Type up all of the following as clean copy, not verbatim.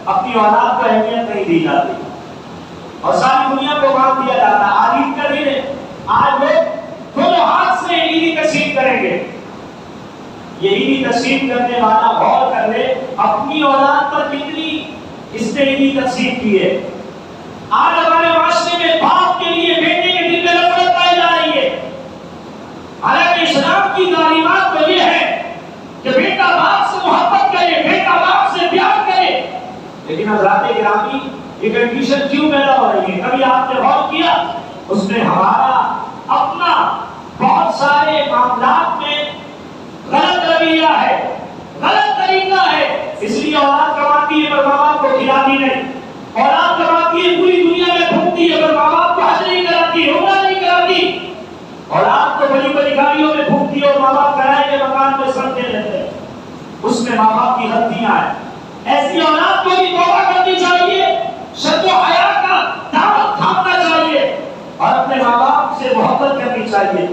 اپنی اولاد کو اہمیت نہیں دی جاتی اور ساری دنیا کو بانٹ دیا جاتا ہے۔ آج عید کا دن ہے، آج لوگ دونوں ہاتھ سے عیدی تقسیم کریں گے۔ یہ عیدی تقسیم کرنے والا غور کر لے اپنی اولاد پر کتنی اس نے عیدی تقسیم کی ہے۔ آج ہمارے معاشرے میں باپ کے لیے بیٹے کے دل میں نفرت پائی جا رہی ہے، حالانکہ اسلام کی تعلیمات تو یہ ہے کہ بیٹا باپ سے محبت کرے، بیٹا باپ سے پیار کرے، لیکن حضرات گرامی یہ کنڈیشن کیوں پیدا ہو رہی ہے؟ کبھی آپ نے غور کیا؟ اس میں ہمارا اپنا بہت سارے معاملات میں غلط رویہ ہے، غلط طریقہ ہے، اس لیے اولاد کماتی ہے پر ماں باپ کو کھلاتی نہیں، اولاد کماتی ہے پوری دنیا میں گھومتی ہے پر ماں باپ کو حج نہیں کراتی، عمرہ نہیں کراتی، اولاد کو بڑی بڑی گاڑیوں میں گھومتی ہے اور ماں باپ کرائے کے مکان میں سڑتے رہتے ہیں، اس میں ماں باپ کی غلطیاں ہیں۔ ایسی اولاد کو بھی توبہ کرنی چاہیے، شرم و حیا کا دامن تھامنا چاہیے اور اپنے ماں باپ سے محبت کرنی چاہیے۔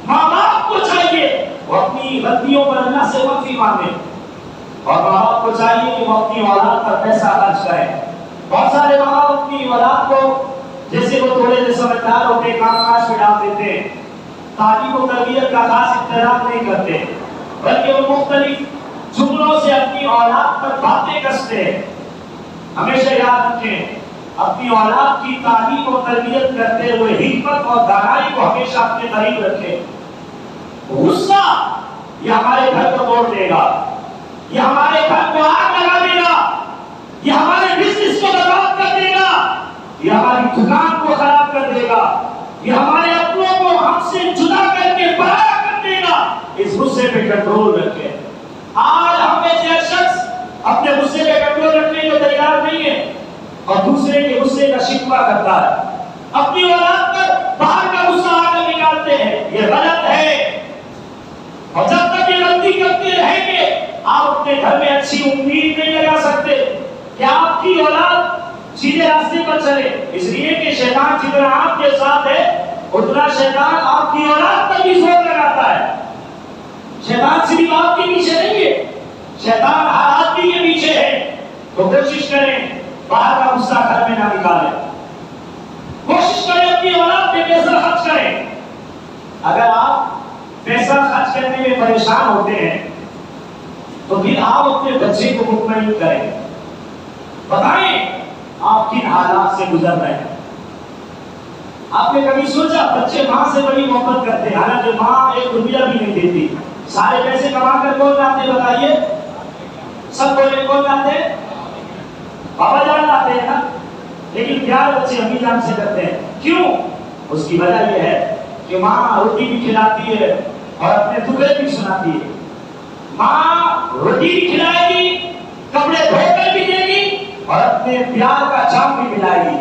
ماں باپ کو چاہیے وہ اپنی غلطیوں پر اللہ سے معافی مانگے اور ماں باپ کو چاہیے کہ وہ اپنی اولاد پر پیسہ خرچ کریں۔ بہت سارے ماں باپ اپنی اولاد کو جیسے وہ تھوڑے سے سمجھدار ہوتے کام کاج میں ڈال دیتے ہیں، تعلیم و تربیت کا خاص احترام نہیں کرتے بلکہ وہ مختلف جملوں سے اپنی اولاد پر باتیں کستے ہیں۔ ہمیشہ یاد رکھیں اپنی اولاد کی تعلیم و تربیت کرتے ہوئے حکمت اور دانائی کو ہمیشہ اپنے قریب رکھیں۔ غصہ یہ ہمارے گھر کو توڑ دے گا، یہ ہمارے گھر کو آگ لگا دے گا، یہ ہمارے بزنس کو برباد کر دے گا، یہ ہماری دکان کو خراب کر دے گا، یہ ہمارے اپنوں کو ہم سے جدا کر کے پرایا کر دے گا۔ اس غصے پہ کنٹرول رکھیں۔ آج ہم میں سے ہر شخص اپنے غصے پہ کنٹرول رکھنے کو تیار نہیں ہے اور دوسرے کے غصے کا شکوہ کرتا ہے، اپنی اولاد پر باہر کا غصہ آ کر نکالتے ہیں، یہ غلط ہے۔ اور جب تک یہ غلطی کرتے رہیں گے آپ اپنے گھر میں اچھی امید نہیں لگا سکتے کہ آپ کی اولاد سیدھے راستے پر چلے، اس لیے کہ شیطان جتنا آپ کے ساتھ ہے اتنا شیطان آپ کی اولاد پر بھی زور لگاتا ہے۔ شیطان صرف آپ کے پیچھے نہیں ہے، شیطان ہر آدمی کے پیچھے ہے۔ تو کوشش کریں باہر کا غصہ گھر میں نہ نکالیں، کوشش کریں اپنی اولاد پہ پیسہ خرچ کریں۔ اگر آپ پیسہ خرچ کرنے میں پریشان ہوتے ہیں تو پھر آپ اپنے بچے کو مطمئن کریں، بتائیں آپ کن حالات سے گزر رہے ہیں۔ آپ نے کبھی سوچا بچے ماں سے بڑی محبت کرتے ہیں، حالانکہ ماں ایک روپیہ بھی نہیں دیتی، سارے پیسے کما کر کون لاتے بتائیے؟ سب بولے کون لاتے؟ بابا جان لاتے ہیں نا، لیکن پیار بچے امی جان سے کرتے ہیں۔ کیوں؟ اس کی وجہ یہ ہے کہ ماں روٹی بھی کھلاتی ہے اور اپنے دکھڑے بھی سناتی ہے۔ ماں روٹی بھی کھلائے گی، کپڑے دھو کر بھی دے گی اور اپنے پیار کا جام بھی ملائے گی۔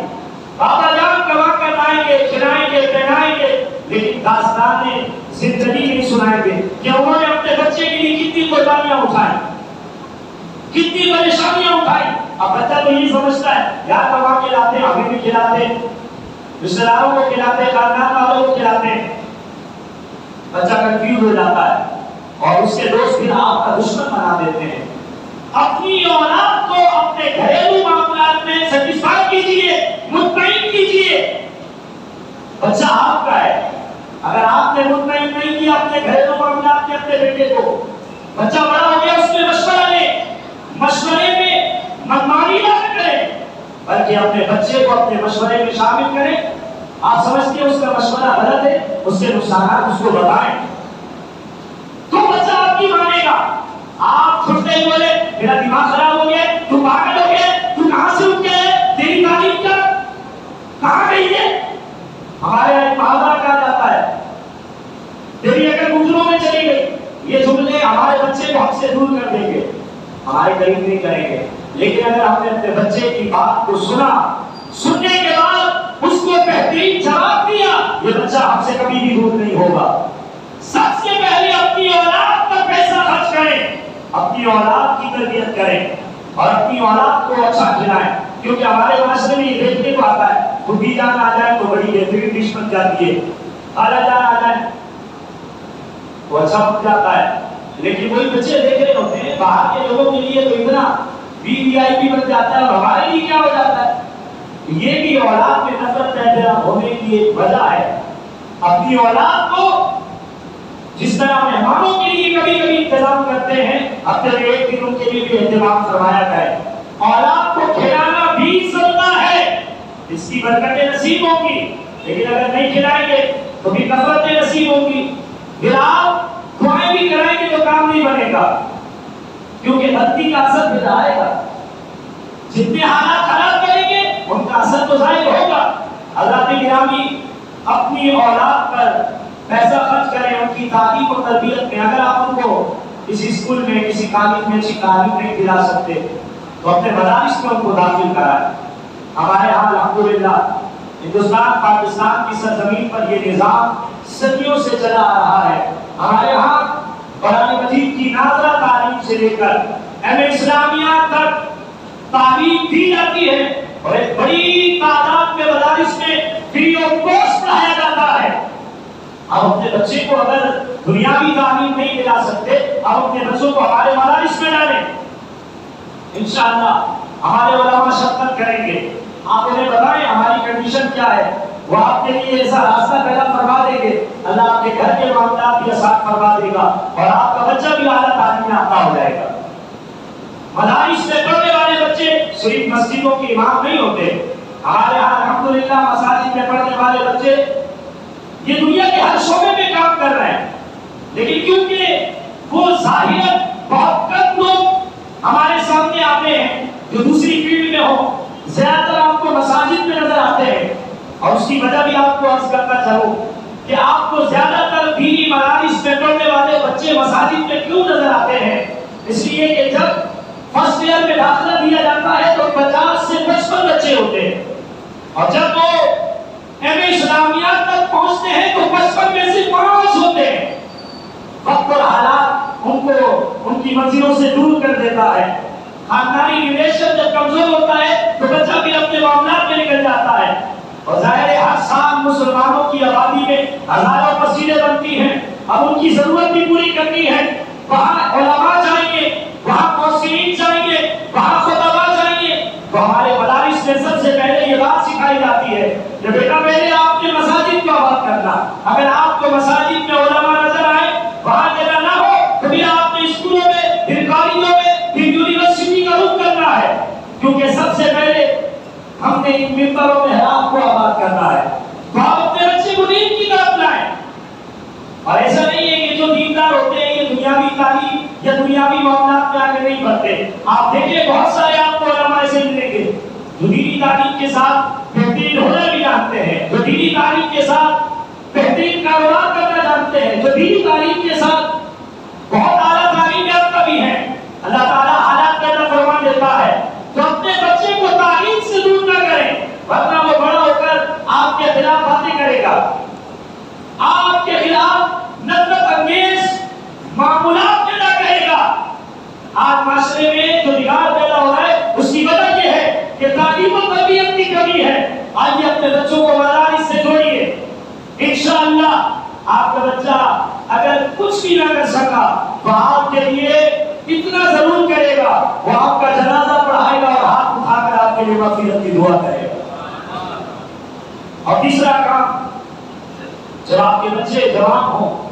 بابا جان کما کر لائیں گے، کھلائیں گے، پہنائیں گے، لیکن داستان زندگی نہیں سنائیں گے کہ انہوں نے اپنے بچے کے لیے کتنی قربانیاں اٹھائیں، کتنی پریشانیاں اٹھائی۔ اب بچہ تو یہ سمجھتا ہے یار کما کے لاتے ہیں، ہمیں بھی کھلاتے ہیں، رشتہ داروں کو کھلاتے ہیں، خاندان والوں کو کھلاتے ہیں۔ بچہ کنفیوز ہو جاتا ہے اور اس کے دوست پھر آپ کا دشمن بنا دیتے ہیں۔ اپنی اولاد کو اپنے گھریلو معاملات میں سیٹسفائی کیجیے، مطمئن کیجیے۔ بچہ آپ کا ہے، اگر آپ نے مطمئن نہیں کیا اپنے گھریلو معاملات میں اپنے بیٹے کو، بچہ بڑا ہو گیا، اس میں مشورہ لے، مشورے میں منمانی نہ کریں بلکہ اپنے بچے کو اپنے مشورے میں شامل کریں۔ آپ سمجھتے ہیں اس کا مشورہ غلط ہے، اس کے نقصانات اس کو بتائیں تو بچہ آپ کی مانے گا۔ آپ چھوٹے بولے میرا دماغ خراب ہو گیا، تو پاگل ہو گیا، تو کہاں سے اٹھ گیا ہے، تیری تعلیم کیا کہاں گئی ہے؟ ہمارے یہاں محاورہ کہا جاتا ہے تیری اگر گجروں میں چلی گئی، یہ جملے ہمارے بچے کو ہم سے دور کر دیں گے، ہمارے قریب نہیں کریں گے۔ لیکن اگر ہم نے اپنے بچے کی بات کو سنا، سننے کے بعد اس کو بہترین جواب دیا، یہ بچہ ہم سے کبھی بھی دور نہیں ہوگا۔ سب سے پہلے اپنی اولاد پر پیسہ خرچ کریں، اپنی اولاد کی تربیت کریں اور اپنی اولاد کو اچھا کھلائیں، کیونکہ ہمارے معاشرے میں یہ دیکھنے کو آتا ہے پھوپھی جان آ جائے تو بڑی بہترین ڈش بن جاتی ہے، خالہ جان آ جائے تو اچھا بن جاتا ہے، لیکن وہی بچے دیکھ رہے ہوتے ہیں باہر کے لوگوں کے لیے تو اتنا VIP بن جاتا ہے اور ہمارے لیے کیا ہو جاتا ہے؟ یہ بھی اولاد میں نفرت پیدا ہونے کی ایک وجہ ہے۔ اپنی اولاد کو جس طرح مہمانوں کے لیے کبھی کبھی انتظام کرتے ہیں، ہفتے میں ایک دن ان کے لیے بھی اہتمام فرمایا جائے۔ اولاد کو کھلانا بھی سننا ہے، اس کی برکتیں نصیب ہوں گی، لیکن اگر نہیں کھلائیں گے تو بھی نفرتیں نصیب ہوں گی۔ پھر آپ دعائیں بھی کرائیں گے تو کام نہیں بنے گا، کیونکہ بدی کا اثر پھر آئے گا۔ جتنے حالات خراب کریں گے ان کا اثر تو ظاہر ہوگا۔ حضرات گرامی، اپنی اولاد پر پیسہ خرچ کریں، ان کی تعلیم و تربیت میں۔ اگر آپ ان کو کسی اسکول میں، کسی کالج میں اچھی تعلیم نہیں دلا سکتے تو اپنے مدارس میں ان کو داخل کرائیں۔ ہمارے یہاں الحمدللہ ہندوستان پاکستان کی سرزمین پر یہ نظام صدیوں سے چلا آ رہا ہے۔ ہمارے یہاں قرآن مجید کی ناظرہ تعلیم سے لے کر ایم اسلامیات تک تعلیم دی جاتی ہے، اور ایک بڑی تعداد میں مدارس میں فری آف کاسٹ پڑھایا جاتا ہے۔ آپ اپنے بچے کو اگر دنیاوی تعلیم نہیں دلا سکتے، آپ اپنے بچوں کو ہمارے مدارس میں ڈالیں، انشاءاللہ ہمارے علماء شفقت کریں گے۔ آپ انہیں بتائیں ہماری کنڈیشن کیا ہے، وہ آپ کے لیے ایسا راستہ پیدا فرما دیں گے، اللہ آپ کے گھر کے معاملات بھی آسان فرما دے گا، اور آپ کا بچہ بھی اعلیٰ تعلیم یافتہ ہو جائے گا۔ مدارس میں پڑھنے والے بچے صرف مسجدوں کے امام نہیں ہوتے، ہمارے یہاں الحمدللہ مساجد میں پڑھنے والے بچے یہ دنیا کے ہر شعبے میں کام کر رہے ہیں، لیکن کیونکہ وہ ظاہر بہت کم لوگ ہمارے سامنے آتے ہیں جو دوسری فیلڈ میں ہو، زیادہ تر آپ کو مساجد میں نظر آتے ہیں۔ اور اس کی وجہ بھی آپ کو عرض کرنا چاہوں کہ آپ کو زیادہ تر دینی مدارس میں پڑھنے والے بچے مساجد میں کیوں نظر آتے ہیں؟ اس لیے کہ جب فرسٹ ایئر میں داخلہ دیا جاتا ہے تو 50 سے 55 بچے ہوتے ہیں، اور جب وہ ایم اسلامیات تک پہنچتے ہیں تو 55 میں سے 5 ہوتے ہیں۔ وقت اور حالات ان کو ان کی منزلوں سے دور کر دیتا ہے۔ خاندانی ریلیشن جب کمزور ہوتا ہے تو بچہ بھی اپنے معاملات میں نکل جاتا ہے، اور ظاہر ہے ہر سال مسلمانوں کی آبادی میں ہزاروں مسجدیں بنتی ہیں، اب ان کی ضرورت بھی پوری کرنی ہے۔ وہاں علماء چاہیے، وہاں مؤثرین چاہیے، وہاں خطباء چاہیے، تو ہمارے مدارس میں سب سے پہلے یہ بات سکھائی جاتی ہے کہ بیٹا پہلے آپ نے مساجد کو آباد کرنا۔ اگر آپ کو مساجد میں علماء نظر آئے، وہاں جگہ نہ ہو تو بھی آپ نے اسکولوں میں، پھر کالجوں میں، پھر یونیورسٹی کا رخ کرنا ہے، کیونکہ سب سے پہلے ہم نے ان ممبروں میں حرام کو آباد کرنا ہے۔ تو آپ اپنے بچے کو دین کی طرف لائیں، اور ایسا نہیں ہے کہ جو دیندار ہوتے ہیں یہ دنیاوی تعلیم یا دنیاوی معاملات میں آگے نہیں بڑھتے۔ آپ دیکھیں بہت سارے آپ کو علماء ایسے ملیں گے جو دینی تعلیم کے ساتھ بہترین ہنر بھی جانتے ہیں، جو دینی تعلیم کے ساتھ بہترین کاروبار کرنا جانتے ہیں، جو دینی تعلیم کے ساتھ بہت اعلیٰ تعلیم یافتہ بھی ہیں۔ اللہ تعالیٰ حالات پیدا فرما دیتا ہے تو اپنے بچے کو تعلیم سے دور نہ کریں، ورنہ وہ بڑا ہو کر آپ کے خلاف باتیں کرے گا، آپ کے خلاف نفرت انگیز معمولات پیدا کرے گا۔ آج معاشرے میں جو بگاڑ پیدا ہو رہا ہے اس کی وجہ یہ ہے کہ تعلیم و تربیت کی کمی ہے۔ آئیے اپنے بچوں کو مدارس سے جوڑیے، انشاءاللہ آپ کا بچہ اگر کچھ بھی نہ کر سکا تو آپ کے لیے اتنا ضرور کرے گا، وہ آپ کا جنازہ پڑھائے گا اور ہاتھ اٹھا کر آپ کے لیے مغفرت کی دعا کرے گا۔ اور تیسرا کام، جب آپ کے بچے جوان ہوں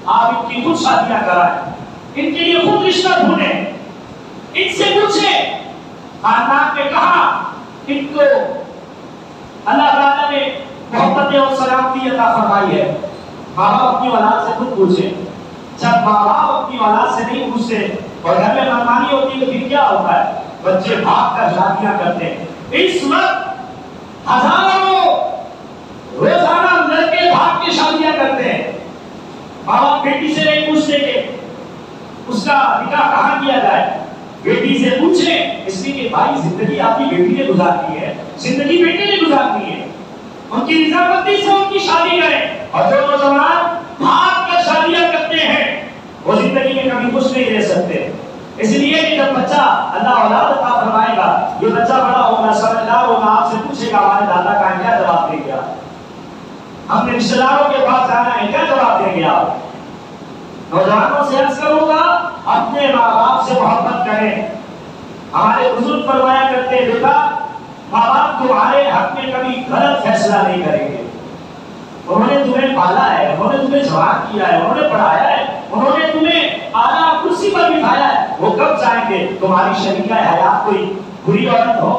آپ ان کی خود شادیاں کرائیں، ان کے لیے خود رشتہ ڈھونڈیں، ان سے پوچھیں خاندان میں کہاں ان کو اللہ تعالیٰ نے محبت اور سلامتی عطا فرمائی ہے۔ ماں باپ اپنی اولاد سے خود پوچھیں۔ جب ماں باپ اپنی اولاد سے نہیں پوچھتے اور گھر میں منمانی ہوتی ہے تو پھر کیا ہوتا ہے؟ بچے بھاگ کر شادیاں کرتے ہیں۔ اس وقت ہزاروں روزانہ لڑکے بھاگ کے شادیاں کرتے ہیں۔ ماں باپ بیٹی سے نہیں پوچھتے کہ اس کا نکاح کہاں کیا جائے، بیٹی سے پوچھیں، اس لیے کہ بھائی زندگی آپ کی بیٹی نے گزارنی ہے، زندگی بیٹے نے گزارنی ہے، ان کی رضامندی سے ان کی شادی کریں۔ اور جو نوجوان بھاگ کر شادیاں کرتے ہیں وہ زندگی میں کبھی خوش نہیں رہ سکتے۔ اس لیے کہ جب بچہ اللہ اولاد عطا فرمائے گا، یہ بچہ بڑا ہوگا، سمجھدار ہوگا، آپ سے پوچھے گا ہمارے دادا کا کیا جواب دیں گے آپ؟ ہم نے رشتے داروں کے پاس جانا ہے، کیا جواب دیں گے آپ؟ نوجوانوں سے عرض کروں گا اپنے ماں باپ سے محبت کریں، ہمارے بزرگ فرمایا کرتے ہیں بیٹا ماں باپ تمہارے حق میں کبھی غلط فیصلہ نہیں کریں گے. انہوں نے تمہیں پالا ہے, انہوں نے تمہیں جوان کیا ہے, انہوں نے پڑھایا ہے, انہوں نے تمہیں اعلیٰ کرسی پر بٹھایا ہے. وہ کب چاہیں گے تمہاری شریکہ حیات کوئی بری عورت ہو؟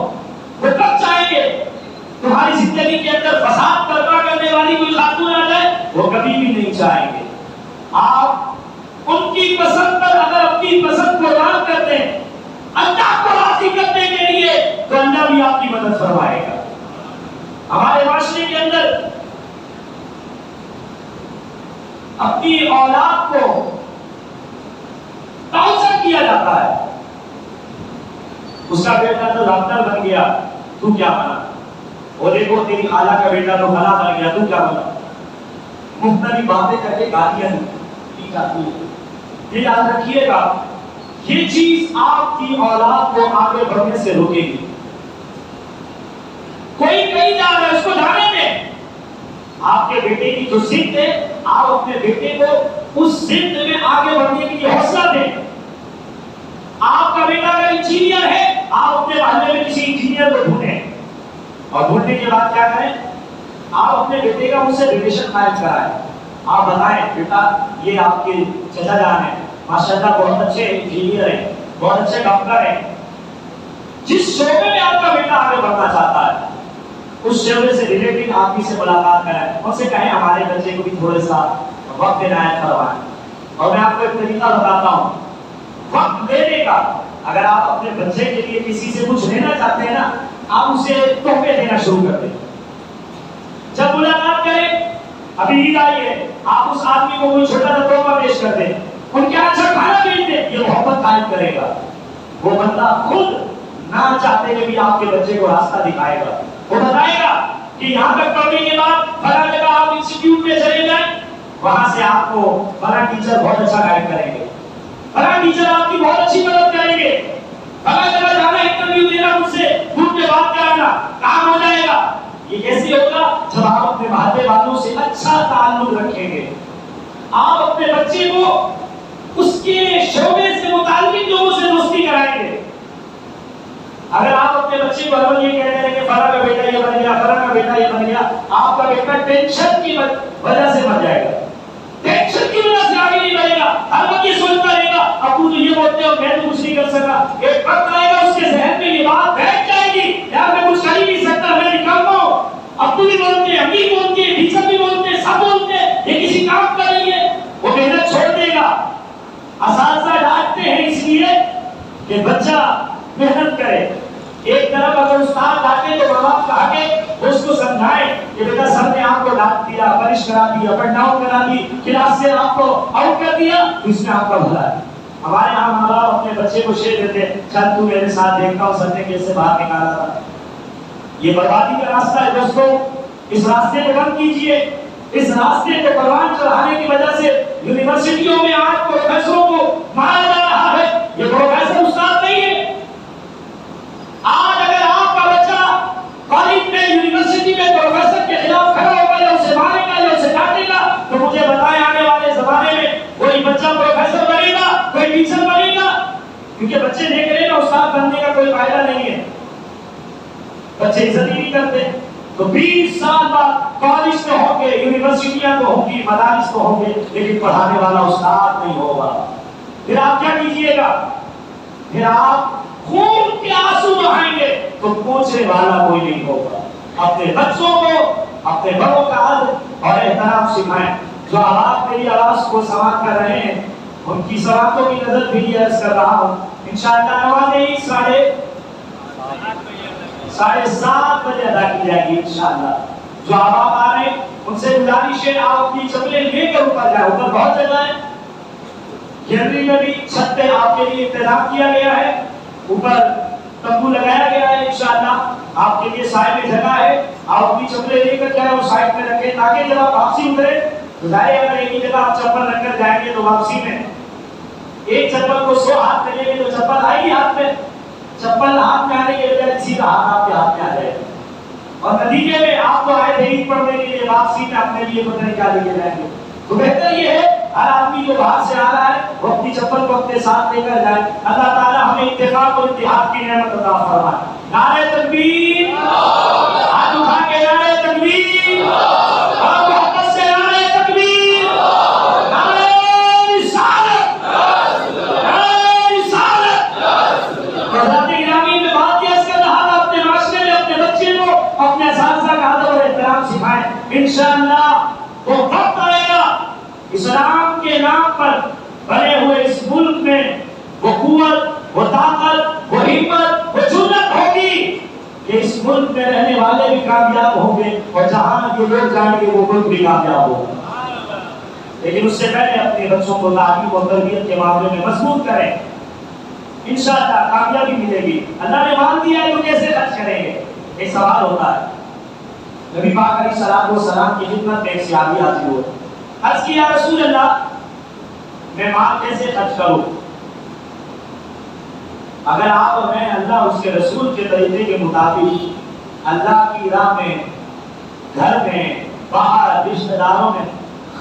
وہ کب چاہیں گے تمہاری زندگی کے اندر فساد برپا کرنے والی کوئی خاتون آ جائے؟ وہ کبھی بھی نہیں چاہیں گے. آپ ان کی پسند پر اگر اپنی پسند قربان کرتے ہیں اللہ کو راضی کرنے کے لیے تو اللہ بھی آپ کی مدد فرمائے گا. ہمارے معاشرے کے اندر اپنی اولاد کو ٹارچر کیا جاتا ہے. اس کا بیٹا تو ڈاکٹر بن گیا, تو کیا بنا؟ وہ دیکھو تیری خالہ کا بیٹا تو فلاں بن گیا, تو کیا بنا؟ مختلف باتیں کر کے گالیاں دی جاتی ہیں. یہ یاد رکھیے گا, یہ چیز آپ کی اولاد کو آگے بڑھنے سے روکے گی. کوئی کہیں جا رہا ہے اس کو جانے دیں. آپ کے بیٹے کی جو ضد ہے آپ اپنے بیٹے کو اس ضد میں آگے بڑھنے کے لیے حوصلہ دیں. آپ کا بیٹا اگر انجینئر ہے آپ اپنے محلے میں کسی انجینئر کو ڈھونڈیں, اور ڈھونڈنے کے بعد کیا کریں, آپ اپنے بیٹے کا ان سے ریلیشن قائم کرائیں. آپ بتائیں بیٹا یہ آپ کے چچا جان ہیں, ماشاءاللہ بہت اچھے انجینئر ہیں, بہت اچھے ڈاکٹر ہیں. جس شعبے میں آپ کا بیٹا آگے بڑھنا چاہتا ہے اس شعبے سے ریلیٹڈ آدمی سے ملاقات کرائیں, ان سے کہیں ہمارے بچے کو بھی تھوڑے سا وقت عنایت کروائیں. اور میں آپ کو ایک طریقہ بتاتا ہوں وقت دینے کا. اگر آپ اپنے بچے کے لیے کسی سے کچھ لینا چاہتے ہیں نا, آپ اسے تحفے دینا شروع کر دیں. جب ملاقات کریں, ابھی عید آئی ہے, آپ اس آدمی کو کوئی چھوٹا سا تحفہ پیش کر دیں, ان کے اچھا کھانا بھیج دیں. یہ محبت قائم کرے گا. وہ بندہ خود نہ چاہتے ہوئے بھی آپ کے بچے کو راستہ دکھائے گا. وہ بتائے گا کہ یہاں تک پڑھنے کے بعد فلاں جگہ آپ انسٹیٹیوٹ میں چلے جائیں, وہاں سے آپ کو فلاں ٹیچر بہت اچھا گائیڈ کریں گے, فلاں ٹیچر آپ کی بہت اچھی مدد کریں گے, فلاں جگہ جانا, انٹرویو دینا, مجھ سے گروپ میں بات کرانا, کام ہو جائے گا. یہ کیسے ہوگا؟ جب آپ اپنے محلے والوں سے اچھا تعلق رکھیں گے. آپ اپنے بچے کو اس کے شعبے سے متعلق لوگوں سے دوستی کرائیں گے. اگر آپ اپنے بچے کو ہر یہ کہتے ہیں کہ فلاں کا بیٹا یہ بن گیا, فلاں کا بیٹا یہ بن گیا, آپ کا بیٹا ٹینشن کی وجہ سے مر جائے گا. ٹینشن کی وجہ سے آگے نہیں بڑھے گا. ہر وقت یہ سوچتا رہے گا ابو تو یہ بولتے ہو میں تو کچھ نہیں کر سکا. ایک وقت آئے گا اس کے ذہن میں یہ بات بیٹھ جائے گی, یار میں کچھ کر ہی نہیں سکتا, میں نکالتا ہوں. ابو بھی بولتے ہیں, امی بولتے ہیں, ٹیچر بھی بولتے ہیں, سب بولتے ہیں, یہ کسی کام کا نہیں ہے. وہ محنت چھوڑ دے گا. اساتذہ ڈانٹتے ہیں اس لیے کہ بچہ محنت کرے. ایک طرف اگر استاد ڈانٹے تو ماں باپ کا حق ہے اس کو سمجھائیں کہ بیٹا سر نے آپ کو ڈانٹ دیا, پنش کرا دیا, بٹ ڈاؤن کرا دی, کلاس سے آپ کو آؤٹ کر دیا, تو اس میں آپ کا بھلا ہے. ہمارے یہاں ماں باپ اپنے بچے کو شیئر دیتے ہیں, چل تو میرے ساتھ دیکھتا ہوں سر نے کیسے باہر نکالا تھا. یہ بربادی کا راستہ ہے دوستوں. اس راستے کو بند کیجیے. اس راستے کو پروان چڑھانے کی وجہ سے یونیورسٹیوں میں آج پروفیسروں کو مارا جا رہا ہے. یہ پروفیسر استاد نہیں ہے. آج اگر آپ کا بچہ کالج میں, یونیورسٹی میں پروفیسر کے خلاف کھڑا ہوگا یا اسے مارے گا یا اسے ڈانٹے گا, تو مجھے بتائیں آنے والے زمانے میں کوئی بچہ پروفیسر بنے گا, کوئی ٹیچر بنے گا؟ کیونکہ بچے دیکھ رہے ہیں نا استاد بننے کا کوئی فائدہ نہیں ہے, بچے عزت ہی نہیں کرتے. تو 20 سال بعد کالج تو ہوں گے, یونیورسٹیاں تو ہوں گی, مدارس تو ہوں گے, لیکن پڑھانے والا استاد نہیں ہوگا. پھر آپ کیا کیجیے گا؟ پھر آپ خون کے آنسو بہائیں گے تو پوچھنے والا کوئی نہیں ہوگا. اپنے بچوں کو اپنے بڑوں کا ادب اور احترام سکھائیں. جو آپ میری آواز کو سماعت کر رہے ہیں ان کی سماعتوں کی نظر بھی عرض کر رہا ہوں. انشاءاللہ نماز 7:30 بجے ادا کی جائے گی انشاءاللہ. جو آپ آ رہے ہیں ان سے گزارش ہے آپ اپنی چپلیں لے کر اوپر جائیں. اوپر بہت جگہ ہے, گیلری میں بھی چھت پہ آپ کے لیے انتظام کیا گیا ہے, اوپر تمبو لگایا گیا ہے. انشاءاللہ آپ کے لیے سائے میں جگہ ہے, آپ اپنی چپلیں لے کر جائیں اور سائڈ میں رکھیں تاکہ جب آپ واپسی اترے تو ظاہر اگر ایک ہی جگہ آپ چپل رکھ کر جائیں گے تو واپسی میں ایک چپل کو 100 ہاتھ میں لیں گے تو چپل آئے گی ہاتھ میں. چپل ہاتھ میں آنے کے بجائے کسی کا ہاتھ آپ کے ہاتھ میں آ جائے گا. اور نتیجے میں آپ تو آئے تھے عید پڑھنے کے لیے, واپسی میں اپنے لیے پتہ نہیں کیا لے کے جائیں گے. تو بہتر یہ ہے ہر آدمی جو باہر سے آ رہا ہے وہ اپنی چپل کو اپنے ساتھ لے کر جائے. اللہ تعالیٰ ہمیں اتفاق اور اتحاد کی نعمت عطا فرمائے. نعرہ تکبیر، ہاتھ اٹھا کے نعرہ تکبیر، اور محبت سے نعرہ تکبیر، نعرہ رسالت، نعرہ رسالت. حضرات گرامی میں بات یہ اس کا رہا اپنے معاشرے میں اپنے بچے کو اپنے اساتذہ کا ادب اور احترام سکھائیں. انشاءاللہ وہ وقت آئے گا اسلام کے نام پر بنے ہوئے اس ملک میں وہ قوت، وہ طاقت، وہ ہمت، وہ جرأت ہوگی کہ اس ملک میں رہنے والے بھی کامیاب ہوں گے اور جہاں یہ لوگ جائیں گے وہ ملک بھی کامیاب ہوگا. لیکن اس سے پہلے اپنے بچوں کو تعلیم اور تربیت کے معاملے میں مضبوط کریں. انشاءاللہ کامیابی ملے گی. اللہ نے مان دیا ہے تو کیسے خرچ کریں گے؟ ایک سوال ہوتا ہے. نبی پاک علیہ الصلوۃ والسلام کی خدمت میں ایک صحابی حاضر ہوئے. عرض کیا یا رسول اللہ میں مال کیسے خرچ کروں؟ اگر آپ اور میں اللہ اس کے رسول کے طریقے کے مطابق اللہ کی راہ میں، گھر میں، باہر، رشتہ داروں میں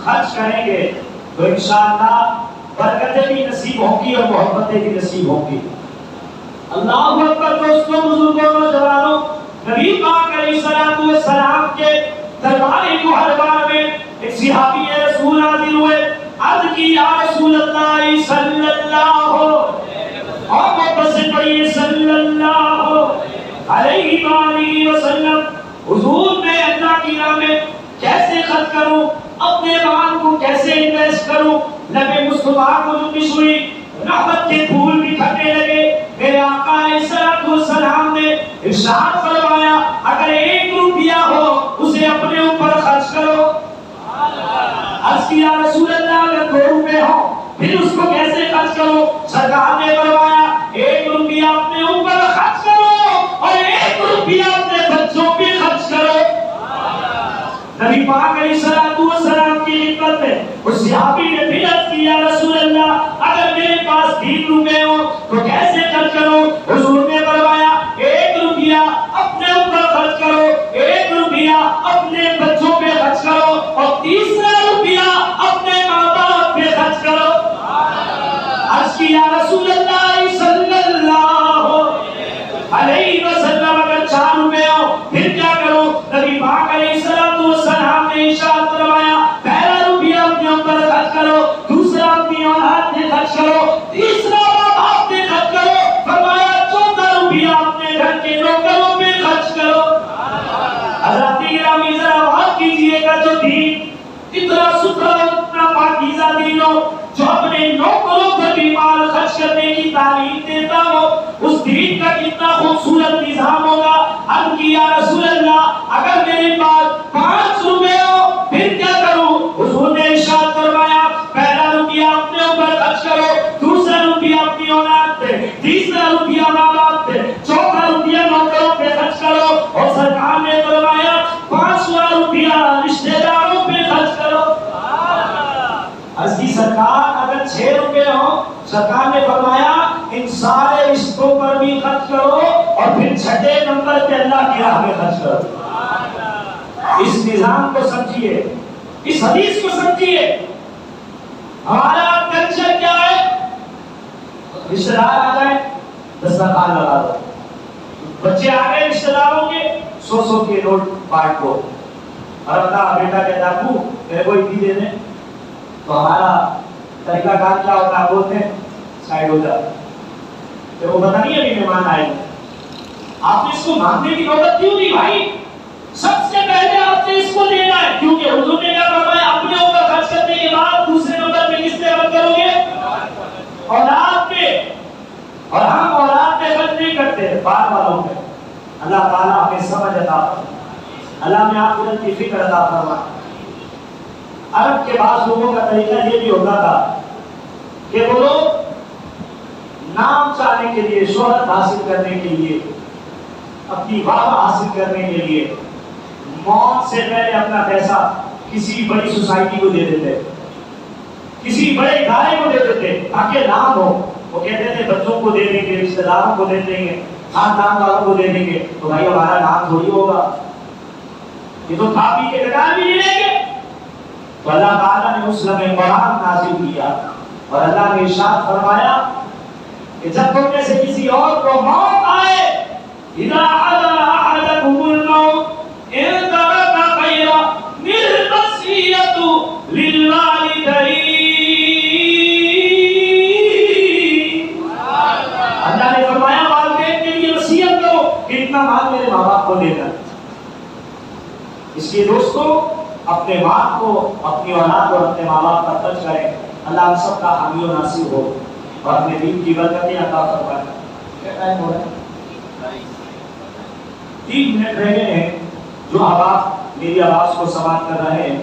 خرچ کریں گے تو انشاءاللہ برکتیں بھی نصیب ہوں گی اور محبتیں بھی نصیب ہوں گی. اللہ اکبر. دوستوں، بزرگوں، نوجوانوں، نبی پاک علیہ الصلوۃ والسلام کے دربار محرمہ میں ایک صحابی رسول حاضر ہوئے. عرض کی یا رسول اللہ صلی اللہ اور محبت سے پڑھیے صلی اللہ علیہ وآلہ وسلم. حضور میں اللہ کی راہ میں کیسے خرچ کروں، اپنے مال کو کیسے انویسٹ کروں؟ نبی مصطفیٰ کو جنبش ہوئی، رحمت کے پھول بکھرنے لگے. میرے آقا علیہ الصلوۃ والسلام نے ارشاد فرمایا اگر 1 روپیہ ہو اسے اپنے اوپر خرچ کرو. عرض کیا رسول اللہ اگر 2 روپے ہو پھر اس کو کیسے خرچ کرو؟ سرکار نے فرمایا 1 روپیہ اپنے اوپر خرچ کرو اور 1 روپیہ اپنے بچوں پہ خرچ کرو. نبی پاک علیہ الصلوۃ والسلام کی خدمت میں اس صحابی نے بھی عرض کیا رسول اللہ اگر میرے پاس 3 روپے ہو تو کیسے خرچ کروں؟ حضور نے فرمایا 1 روپیہ اپنے اوپر خرچ کرو، 1 روپیہ اپنے بچوں پہ خرچ کرو اور 3 روپیہ اپنے ماں باپ پہ خرچ کرو. عرض کیا رسول اللہ صلی اللہ علیہ وسلم اگر 4 روپے ہو پھر کیا کرو؟ نبی پاک علیہ الصلوۃ والسلام نے ارشاد فرمایا پہلا روپیہ اپنے اوپر خرچ کرو، دوسرا اپنی اولاد پہ خرچ کرو، تیسرا ماں باپ پہ خرچ کرو. فرمایا 4تھا روپیہ اپنے گھر کے نوکروں پہ خرچ کرو. حضرات گرامی ذرا غور کیجیے گا جو دین اتنا ستھرا اتنا پاکیزہ دین ہو جو اپنے نوکروں پر بھی مال خرچ کرنے کی تعلیم دیتا ہو اس دین کا کتنا خوبصورت نظام ہوگا. ہم کی یا رسول اللہ اگر میرے پاس 5 روپے ہو پھر کیا کروں؟ حضور نے ارشاد فرمایا پہلا روپیہ اپنے اوپر خرچ کرو، دوسرا روپیہ اپنی اولاد پہ، تیسرا روپیہ ماں باپ پہ، 4تھا روپیہ نوکروں پہ خرچ کرو اور سرکار نے فرمایا 5واں روپیہ رشتہ داروں پہ خرچ کرو. عزیز سرکار اگر 6 روپے ہو سرکار نے فرمایا ان سارے رشتوں پر بھی خرچ کرو اور پھر 6 نمبر پہ اللہ کی راہ میں خرچ کرو. اس نظام کو سمجھیے، اس حدیث کو سمجھیے. ہمارا کلچر کیا ہے؟ رشتہ دار آ جائیں دسترخوان لگا دو، بچے آ گئے رشتہ داروں کے 100 کے نوٹ بانٹ دو اور اپنا بیٹا کہتا ابو میرے کو اتنی دے دیں. تو ہمارا طریقہ کار کیا ہوتا ہے؟ بولتے ہیں سائڈ ہو جا. تو وہ پتہ نہیں ابھی مہمان آئے آپ نے اس کو مانگنے کی نوبت کیوں دی بھائی؟ سب سے پہلے آپ نے اس کو دینا ہے کیونکہ حضور نے کیا فرمایا اپنے اوپر خرچ کرنے کے بعد دوسرے نمبر پہ کس پہ خرچ کرو گے؟ اولاد پہ. اور ہم اولاد پہ خرچ نہیں کرتے، بعد والوں پہ. اللہ تعالیٰ ہمیں سمجھ عطا فرمائے، اللہ میں آخرت کی فکر عطا فرمائے. عرب کے بعض لوگوں کا طریقہ یہ بھی ہوتا تھا کہ وہ لوگ نام چاہنے کے لیے، شہرت حاصل کرنے کے لیے، اپنی واہ حاصل کرنے کے لیے موت سے پہلے اپنا پیسہ کسی بڑی سوسائٹی کو دے دیتے، کسی بڑے ادارے کو دے دیتے تاکہ نام ہو. وہ کہتے تھے بچوں کو دے دیں گے، رشتہ داروں کو دے دیں گے، خاندان والوں کو دے دیں گے تو بھائی ہمارا نام تھوڑی ہوگا، یہ تو کھا پی کے گٹار بھی نہیں لیں گے. تو اللہ تعالیٰ نے اس لمحے قرآن نازل کیا اور اللہ نے ارشاد فرمایا کہ جب تم میں سے کسی اور کو موت آئے اذا حضر احدکم الموت ان ترک خیرا الوصیۃ للوالدین، اللہ نے فرمایا والدین کے لیے وصیت کرو کہ اتنا مال میرے ماں باپ کو دینا۔ اس لیے دوستو اپنے ماں کو، اپنی اولاد اور اپنے ماں باپ پر خرچ کریں۔ اللہ ہم سب کا حامی و ناصر ہو اور اپنے دین کی برکتیں عطا فرمائے۔ کیا ٹائم ہو رہا ہے؟ 3 منٹ رہ گئے ہیں۔ جو آپ میری آواز کو سماعت کر رہے ہیں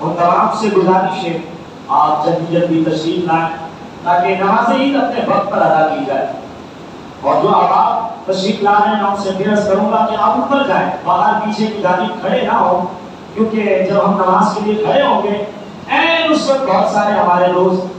ان تمام سے گزارش ہے آپ جلدی جلدی تشریف لائیں تاکہ نماز عید اپنے وقت پر ادا کی جائے۔ اور جو آپ تشریف لا رہے ہیں میں ان سے درخواست کروں گا کہ آپ اوپر جائیں، باہر پیچھے کی جانب کھڑے نہ ہوں، کیونکہ جب ہم نماز کے لیے کھڑے ہوں گے اس وقت بہت سارے ہمارے دوست